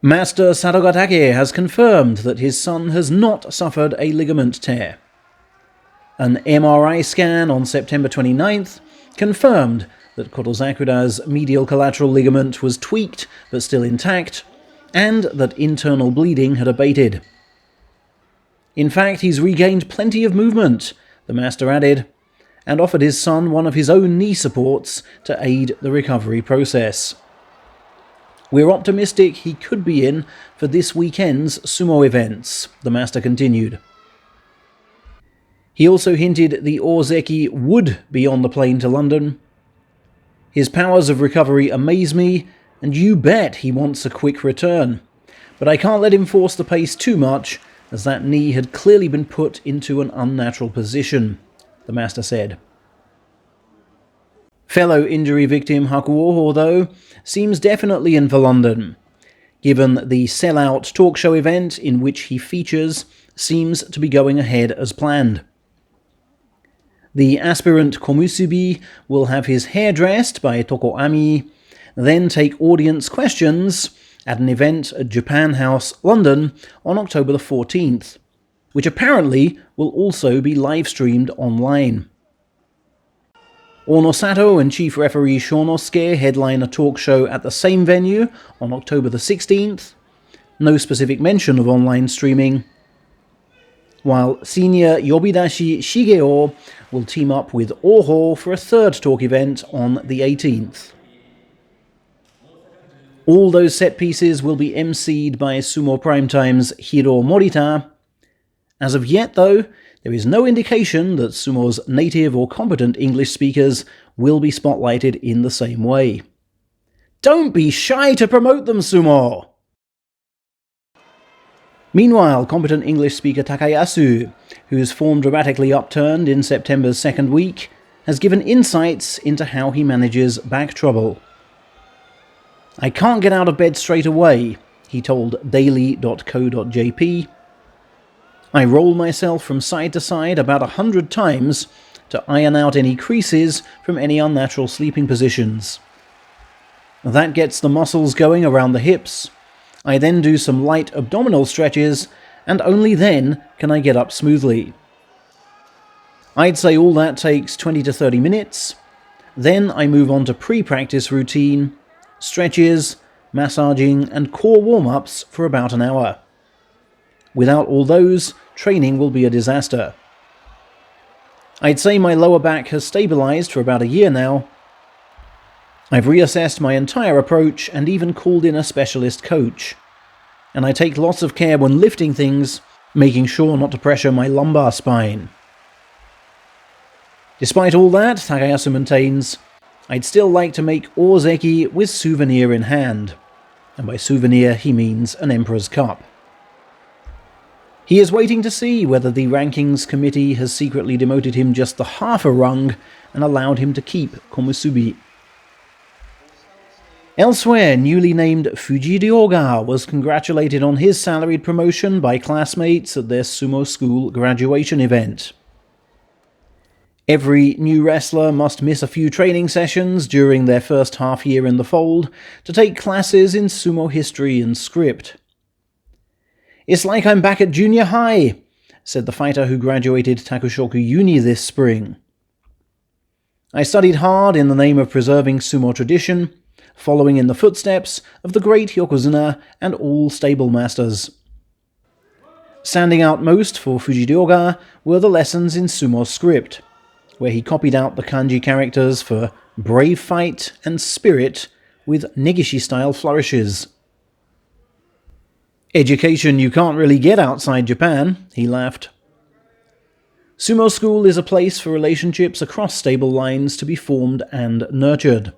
Master Satogotake has confirmed that his son has not suffered a ligament tear. An MRI scan on September 29th confirmed that Kotozakura's medial collateral ligament was tweaked but still intact, and that internal bleeding had abated. In fact, he's regained plenty of movement, the master added, and offered his son one of his own knee supports to aid the recovery process. We're optimistic he could be in for this weekend's sumo events, the master continued. He also hinted the Ozeki would be on the plane to London. His powers of recovery amaze me, and you bet he wants a quick return. But I can't let him force the pace too much, as that knee had clearly been put into an unnatural position, the master said. Fellow injury victim Hakuoho, though, seems definitely in for London, given the sell-out talk show event in which he features seems to be going ahead as planned. The aspirant komusubi will have his hair dressed by Tokoami, then take audience questions at an event at Japan House, London, on October the 14th, which apparently will also be live-streamed online. Onosato and Chief Referee Shonosuke headline a talk show at the same venue on October the 16th. No specific mention of online streaming. While Senior Yobidashi Shigeo will team up with Oho for a third talk event on the 18th. All those set pieces will be emceed by Sumo Primetime's Hiro Morita. As of yet, though, there is no indication that Sumo's native or competent English speakers will be spotlighted in the same way. Don't be shy to promote them, Sumo! Meanwhile, competent English speaker Takayasu, whose form dramatically upturned in September's second week, has given insights into how he manages back trouble. I can't get out of bed straight away, he told daily.co.jp. I roll myself from side to side about 100 times to iron out any creases from any unnatural sleeping positions. That gets the muscles going around the hips. I then do some light abdominal stretches, and only then can I get up smoothly. I'd say all that takes 20 to 30 minutes. Then I move on to pre-practice routine, stretches, massaging, and core warm-ups for about an hour. Without all those, training will be a disaster. I'd say my lower back has stabilized for about a year now. I've reassessed my entire approach and even called in a specialist coach. And I take lots of care when lifting things, making sure not to pressure my lumbar spine. Despite all that, Takayasu maintains, I'd still like to make Ozeki with souvenir in hand. And by souvenir he means an Emperor's Cup. He is waiting to see whether the rankings committee has secretly demoted him just the half a rung and allowed him to keep komusubi. Elsewhere, newly named Fujiryoga was congratulated on his salaried promotion by classmates at their sumo school graduation event. Every new wrestler must miss a few training sessions during their first half year in the fold to take classes in sumo history and script. It's like I'm back at junior high, said the fighter who graduated Takushoku Uni this spring. I studied hard in the name of preserving sumo tradition, following in the footsteps of the great Yokozuna and all stable masters. Standing out most for Fujiryoga were the lessons in sumo script, where he copied out the kanji characters for brave fight and spirit with Negishi-style flourishes. Education you can't really get outside Japan, he laughed. Sumo school is a place for relationships across stable lines to be formed and nurtured.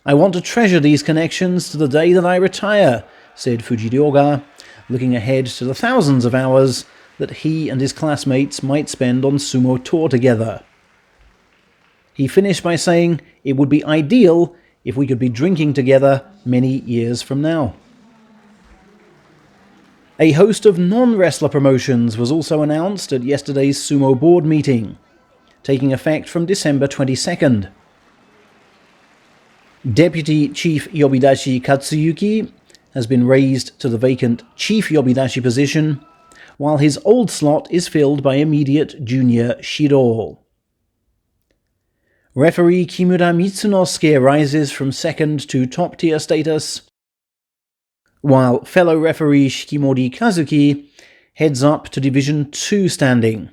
I want to treasure these connections to the day that I retire, said Fujiryoga, looking ahead to the thousands of hours that he and his classmates might spend on sumo tour together. He finished by saying it would be ideal if we could be drinking together many years from now. A host of non-wrestler promotions was also announced at yesterday's sumo board meeting, taking effect from December 22nd. Deputy Chief Yobidashi Katsuyuki has been raised to the vacant chief yobidashi position, while his old slot is filled by immediate junior Shiro. Referee Kimura Mitsunosuke rises from second to top-tier status, while fellow referee Shikimori Kazuki heads up to Division 2 standing.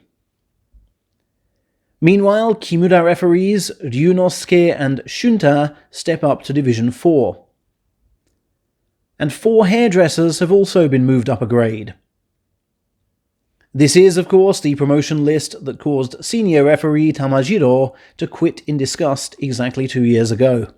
Meanwhile, Kimura referees Ryunosuke and Shunta step up to Division 4. And 4 hairdressers have also been moved up a grade. This is, of course, the promotion list that caused senior referee Tamajiro to quit in disgust exactly 2 years ago.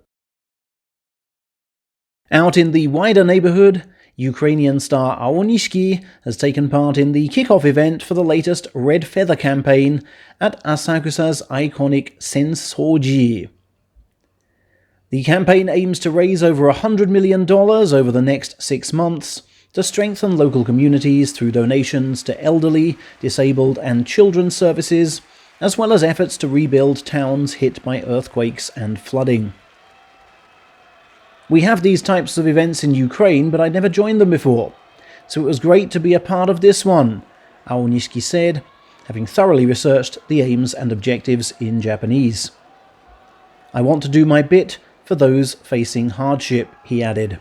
Out in the wider neighbourhood, Ukrainian star Aonishiki has taken part in the kick-off event for the latest Red Feather campaign at Asakusa's iconic Sensoji. The campaign aims to raise over $100 million over the next 6 months to strengthen local communities through donations to elderly, disabled and children's services, as well as efforts to rebuild towns hit by earthquakes and flooding. We have these types of events in Ukraine, but I'd never joined them before, so it was great to be a part of this one, Aonishiki said, having thoroughly researched the aims and objectives in Japanese. I want to do my bit for those facing hardship, he added.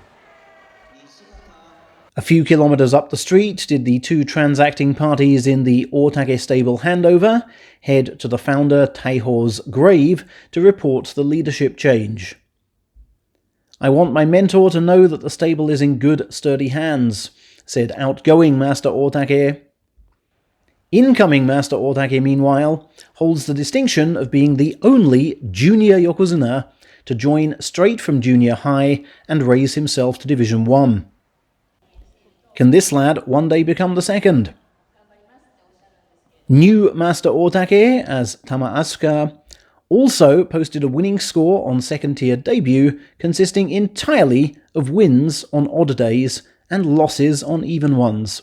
A few kilometres up the street did the 2 transacting parties in the Otake stable handover head to the founder Taiho's grave to report the leadership change. I want my mentor to know that the stable is in good, sturdy hands, said outgoing Master Otake. Incoming Master Otake, meanwhile, holds the distinction of being the only junior Yokozuna to join straight from junior high and raise himself to Division 1. Can this lad one day become the second? New Master Otake, as Tama Asuka, also posted a winning score on second-tier debut consisting entirely of wins on odd days and losses on even ones.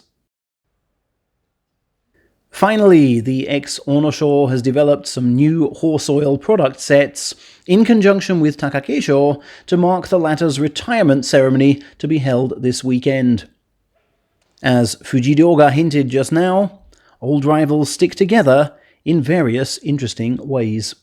Finally, the ex-Onosho has developed some new horse oil product sets in conjunction with Takakeisho to mark the latter's retirement ceremony to be held this weekend. As Fujiryoga hinted just now, old rivals stick together in various interesting ways.